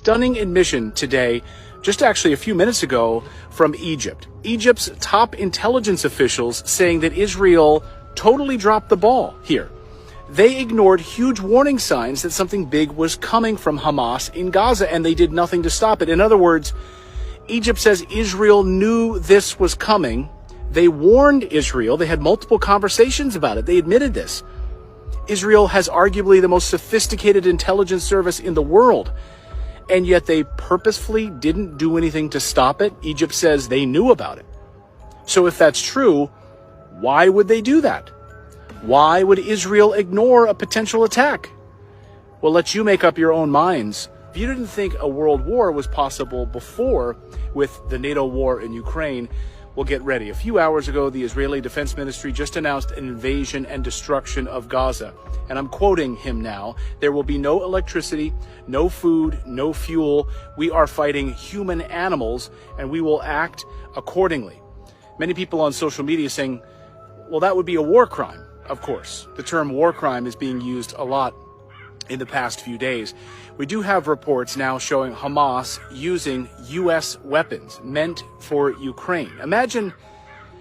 Stunning admission today, just actually a few minutes ago, from Egypt. Egypt's top intelligence officials saying that Israel totally dropped the ball here. They ignored huge warning signs that something big was coming from Hamas in Gaza, and they did nothing to stop it. In other words, Egypt says Israel knew this was coming. They warned Israel. They had multiple conversations about it. They admitted this. Israel has arguably the most sophisticated intelligence service in the world, and yet they purposefully didn't do anything to stop it. Egypt says they knew about it. So if that's true, why would they do that? Why would Israel ignore a potential attack? Well, let you make up your own minds. If you didn't think a world war was possible before with the NATO war in Ukraine, well, get ready. A few hours ago, the Israeli Defense Ministry just announced an invasion and destruction of Gaza. And I'm quoting him now. There will be no electricity, no food, no fuel. We are fighting human animals, and we will act accordingly. Many people on social media saying, well, that would be a war crime. Of course, the term war crime is being used a lot in the past few days. We do have reports now showing Hamas using U.S. weapons meant for Ukraine. Imagine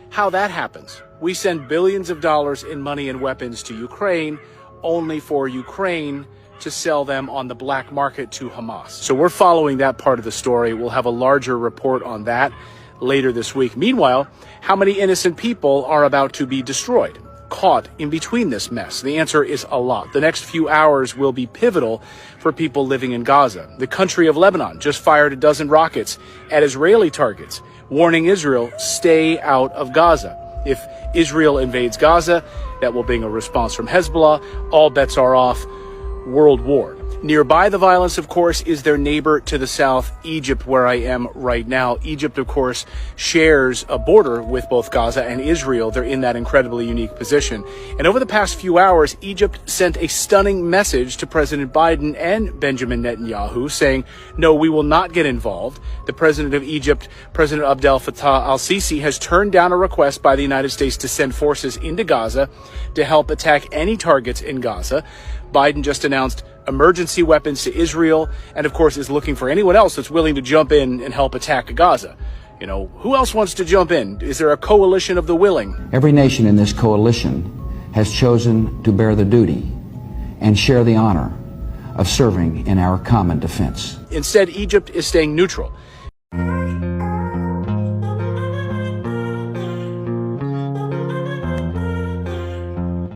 how that happens. We send billions of dollars in money and weapons to Ukraine, only for Ukraine to sell them on the black market to Hamas. So we're following that part of the story. We'll have a larger report on that later this week. Meanwhile, how many innocent people are about to be destroyed, caught in between this mess? The answer is a lot. The next few hours will be pivotal for people living in Gaza. The country of Lebanon just fired a dozen rockets at Israeli targets, warning Israel, stay out of Gaza. If Israel invades Gaza, that will bring a response from Hezbollah. All bets are off. World war. Nearby the violence, of course, is their neighbor to the south, Egypt, where I am right now. Egypt, of course, shares a border with both Gaza and Israel. They're in that incredibly unique position. And over the past few hours, Egypt sent a stunning message to President Biden and Benjamin Netanyahu saying, no, we will not get involved. The president of Egypt, President Abdel Fattah al-Sisi, has turned down a request by the United States to send forces into Gaza to help attack any targets in Gaza. Biden just announced emergency weapons to Israel, and of course is looking for anyone else that's willing to jump in and help attack Gaza. You know, who else wants to jump in? Is there a coalition of the willing? Every nation in this coalition has chosen to bear the duty and share the honor of serving in our common defense. Instead, Egypt is staying neutral.